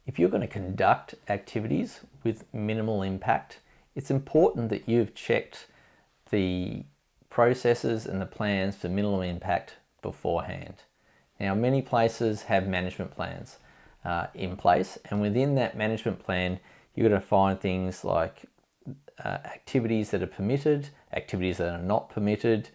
If you're going to conduct activities with minimal impact, it's important that you've checked the processes and the plans for minimal impact beforehand. Now, many places have management plans in place, and within that management plan, you're going to find things like activities that are permitted, activities that are not permitted,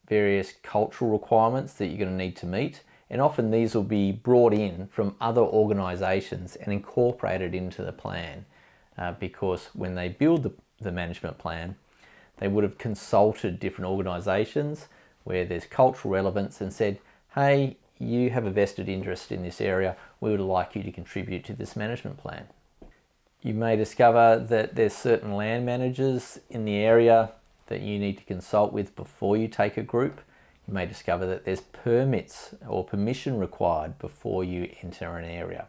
various cultural requirements that you're going to need to meet. And often these will be brought in from other organisations and incorporated into the plan because when they build the management plan, they would have consulted different organisations where there's cultural relevance and said, hey, you have a vested interest in this area, we would like you to contribute to this management plan. You may discover that there's certain land managers in the area that you need to consult with before you take a group. You may discover that there's permits or permission required before you enter an area.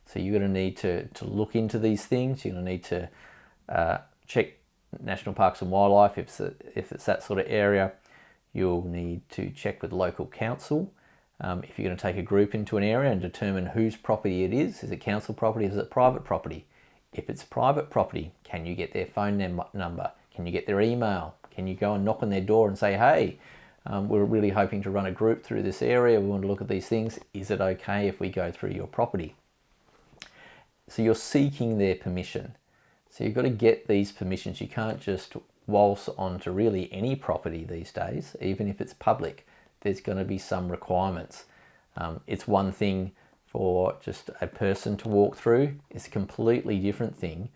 So you're going to need to look into these things. You're going to need to check National Parks and Wildlife if it's that sort of area. You'll need to check with local council if you're going to take a group into an area and determine whose property it is. Is it council property? Is it private property? If it's private property, can you get their phone number? Can you get their email? Can you go and knock on their door and say, hey, we're really hoping to run a group through this area. We want to look at these things. Is it okay if we go through your property? So you're seeking their permission. So you've got to get these permissions. You can't just waltz onto really any property these days, even if it's public. There's going to be some requirements. It's one thing for just a person to walk through. It's a completely different thing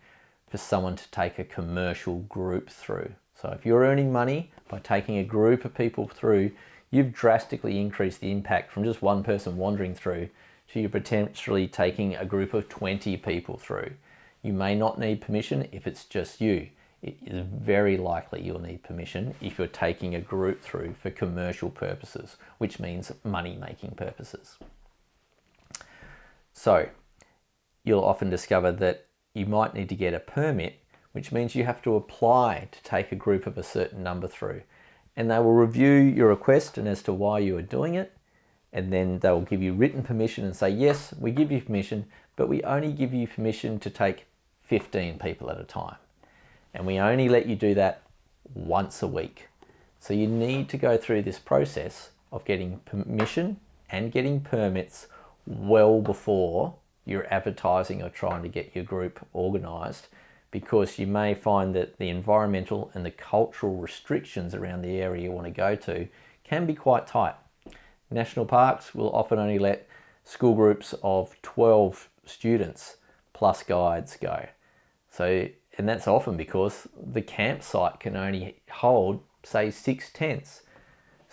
for someone to take a commercial group through. So if you're earning money by taking a group of people through, you've drastically increased the impact from just one person wandering through to you potentially taking a group of 20 people through. You may not need permission if it's just you. It is very likely you'll need permission if you're taking a group through for commercial purposes, which means money-making purposes. So you'll often discover that you might need to get a permit, which means you have to apply to take a group of a certain number through. And they will review your request and as to why you are doing it. And then they will give you written permission and say, yes, we give you permission, but we only give you permission to take 15 people at a time. And we only let you do that once a week. So you need to go through this process of getting permission and getting permits well before you're advertising or trying to get your group organised, because you may find that the environmental and the cultural restrictions around the area you want to go to can be quite tight. National parks will often only let school groups of 12 students plus guides go. So, and that's often because the campsite can only hold, say, 6 tents.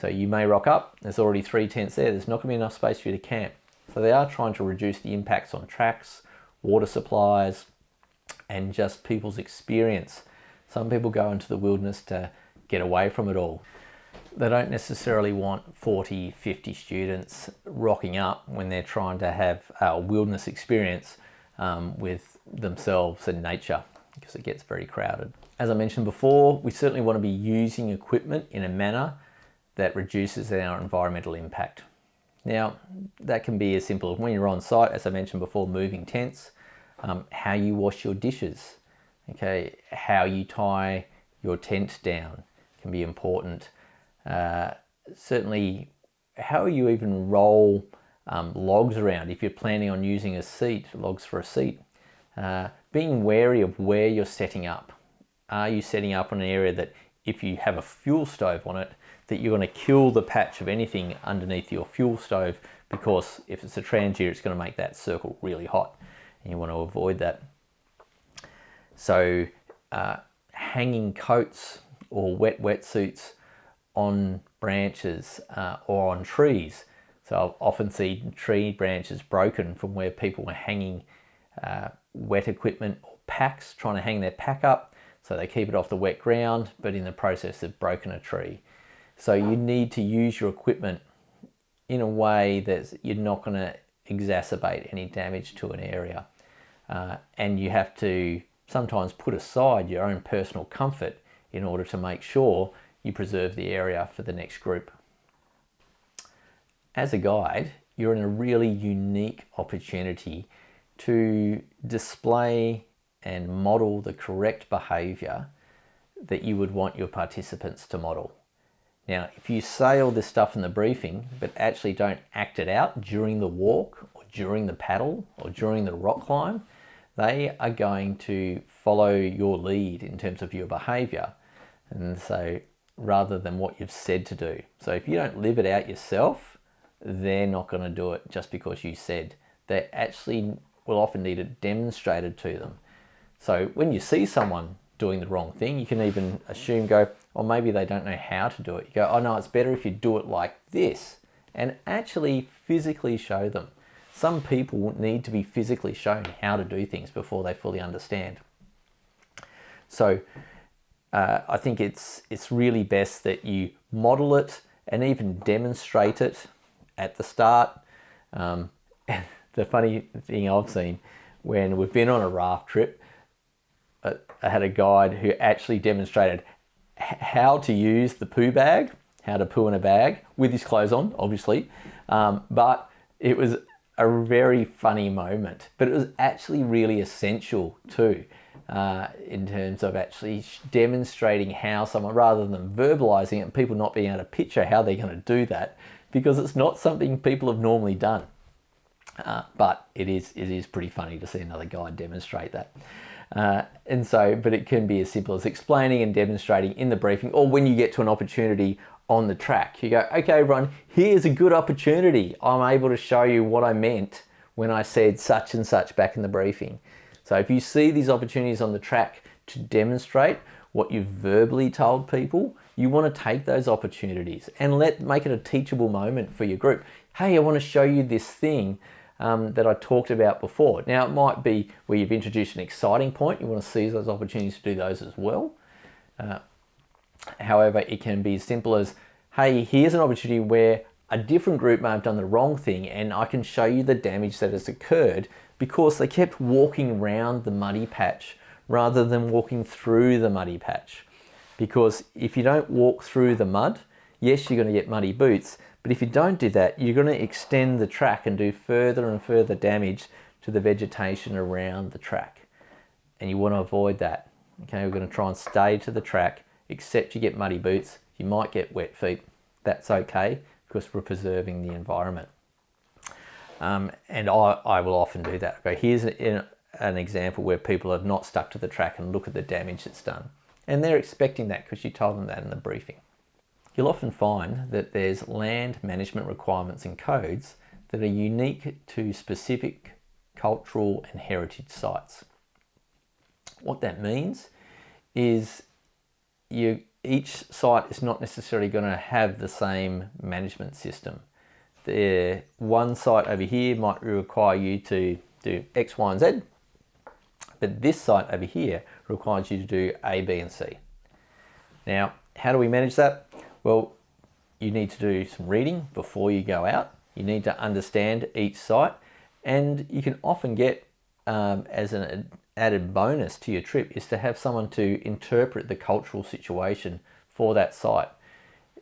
So you may rock up, there's already 3 tents there, there's not going to be enough space for you to camp. So they are trying to reduce the impacts on tracks, water supplies, and just people's experience. Some people go into the wilderness to get away from it all. They don't necessarily want 40, 50 students rocking up when they're trying to have a wilderness experience with themselves and nature, because it gets very crowded. As I mentioned before, we certainly want to be using equipment in a manner that reduces our environmental impact. Now, that can be as simple as when you're on site, as I mentioned before, moving tents, how you wash your dishes, okay, how you tie your tent down can be important. Certainly, how you even roll logs around if you're planning on using a seat, logs for a seat. Being wary of where you're setting up. Are you setting up in an area that if you have a fuel stove on it, that you're going to kill the patch of anything underneath your fuel stove, because if it's a transier, it's going to make that circle really hot, and you want to avoid that. So hanging coats or wet wetsuits on branches or on trees. So I've often seen tree branches broken from where people were hanging wet equipment or packs, trying to hang their pack up so they keep it off the wet ground, but in the process they've broken a tree. So you need to use your equipment in a way that you're not going to exacerbate any damage to an area. And you have to sometimes put aside your own personal comfort in order to make sure you preserve the area for the next group. As a guide, you're in a really unique opportunity to display and model the correct behaviour that you would want your participants to model. Now, if you say all this stuff in the briefing, but actually don't act it out during the walk or during the paddle or during the rock climb, they are going to follow your lead in terms of your behaviour. And so rather than what you've said to do. So if you don't live it out yourself, they're not going to do it just because you said. They actually will often need it demonstrated to them. So when you see someone doing the wrong thing, you can even assume, or maybe they don't know how to do it. You go, oh no, it's better if you do it like this, and actually physically show them. Some people need to be physically shown how to do things before they fully understand. So I think it's really best that you model it and even demonstrate it at the start. The funny thing I've seen when we've been on a raft trip, I had a guide who actually demonstrated how to use the poo bag, how to poo in a bag with his clothes on, obviously. But it was a very funny moment, but it was actually really essential too, in terms of actually demonstrating how someone, rather than verbalizing it and people not being able to picture how they're going to do that, because it's not something people have normally done. But it is pretty funny to see another guy demonstrate that. But it can be as simple as explaining and demonstrating in the briefing, or when you get to an opportunity on the track, you go, okay, everyone, here's a good opportunity. I'm able to show you what I meant when I said such and such back in the briefing. So if you see these opportunities on the track to demonstrate what you've verbally told people, you want to take those opportunities and make it a teachable moment for your group. Hey, I want to show you this thing that I talked about before. Now, it might be where you've introduced an exciting point. You want to seize those opportunities to do those as well. However, it can be as simple as, hey, here's an opportunity where a different group may have done the wrong thing, and I can show you the damage that has occurred because they kept walking around the muddy patch rather than walking through the muddy patch. Because if you don't walk through the mud, yes, you're going to get muddy boots, but if you don't do that, you're going to extend the track and do further and further damage to the vegetation around the track. And you want to avoid that. Okay, we're going to try and stay to the track, except you get muddy boots. You might get wet feet. That's okay, because we're preserving the environment. And I will often do that. Okay, here's an example where people have not stuck to the track and look at the damage that's done. And they're expecting that because you told them that in the briefing. You'll often find that there's land management requirements and codes that are unique to specific cultural and heritage sites. What that means is each site is not necessarily going to have the same management system. One site over here might require you to do X, Y, and Z, but this site over here requires you to do A, B, and C. Now, how do we manage that? Well, you need to do some reading before you go out. You need to understand each site, and you can often get, as an added bonus to your trip, is to have someone to interpret the cultural situation for that site.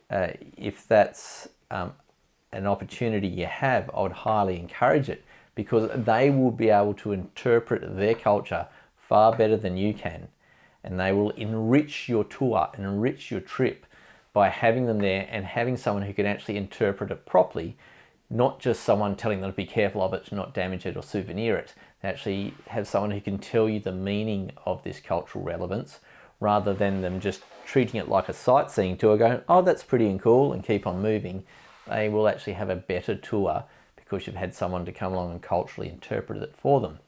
If that's an opportunity you have, I would highly encourage it, because they will be able to interpret their culture far better than you can, and they will enrich your tour and enrich your trip by having them there and having someone who can actually interpret it properly, not just someone telling them to be careful of it, to not damage it or souvenir it. They actually have someone who can tell you the meaning of this cultural relevance, rather than them just treating it like a sightseeing tour, going, oh, that's pretty and cool, and keep on moving. They will actually have a better tour because you've had someone to come along and culturally interpret it for them.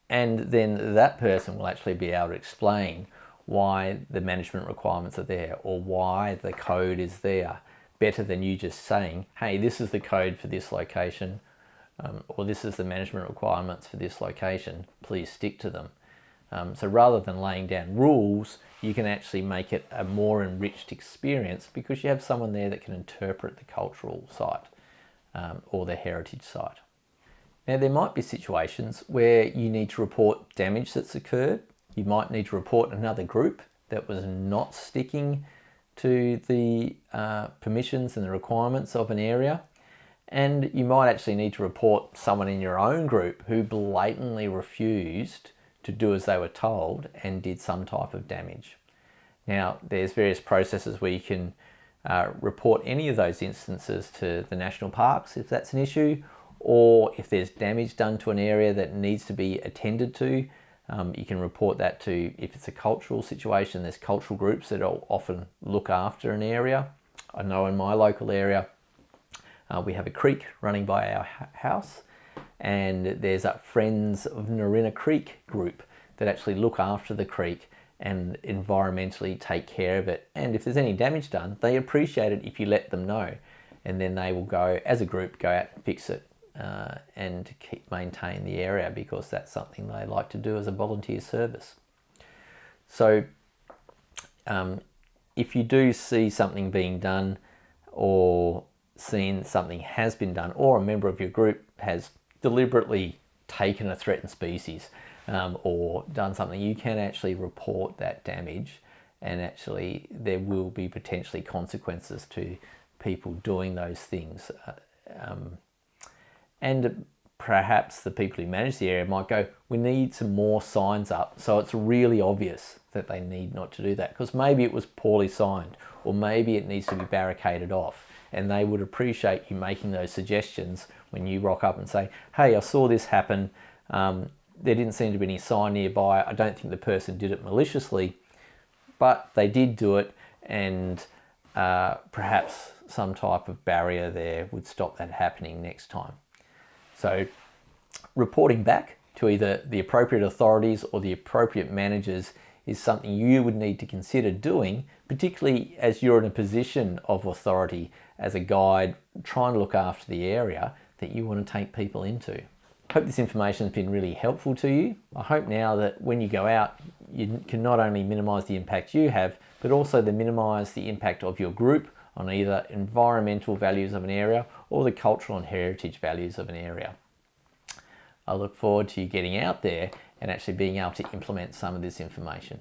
And then that person will actually be able to explain why the management requirements are there, or why the code is there, better than you just saying, hey, this is the code for this location, or this is the management requirements for this location, please stick to them. So rather than laying down rules, you can actually make it a more enriched experience because you have someone there that can interpret the cultural site or the heritage site. Now, there might be situations where you need to report damage that's occurred. You might need to report another group that was not sticking to the permissions and the requirements of an area. And you might actually need to report someone in your own group who blatantly refused to do as they were told and did some type of damage. Now, there's various processes where you can report any of those instances to the national parks if that's an issue, or if there's damage done to an area that needs to be attended to, you can report that to, if it's a cultural situation, there's cultural groups that will often look after an area. I know in my local area, we have a creek running by our house, and there's a Friends of Narina Creek group that actually look after the creek and environmentally take care of it. And if there's any damage done, they appreciate it if you let them know. And then they will go, as a group, go out and fix it and maintain the area, because that's something they like to do as a volunteer service. So if you do see something being done, or seen something has been done, or a member of your group has deliberately taken a threatened species or done something, you can actually report that damage, and actually there will be potentially consequences to people doing those things. And perhaps the people who manage the area might go, we need some more signs up so it's really obvious that they need not to do that, because maybe it was poorly signed, or maybe it needs to be barricaded off. And they would appreciate you making those suggestions when you rock up and say, hey, I saw this happen. There didn't seem to be any sign nearby. I don't think the person did it maliciously, but they did do it, and perhaps some type of barrier there would stop that happening next time. So reporting back to either the appropriate authorities or the appropriate managers is something you would need to consider doing, particularly as you're in a position of authority as a guide trying to look after the area that you want to take people into. I hope this information has been really helpful to you. I hope now that when you go out, you can not only minimise the impact you have, but also minimise the impact of your group on either environmental values of an area or the cultural and heritage values of an area. I look forward to you getting out there and actually being able to implement some of this information.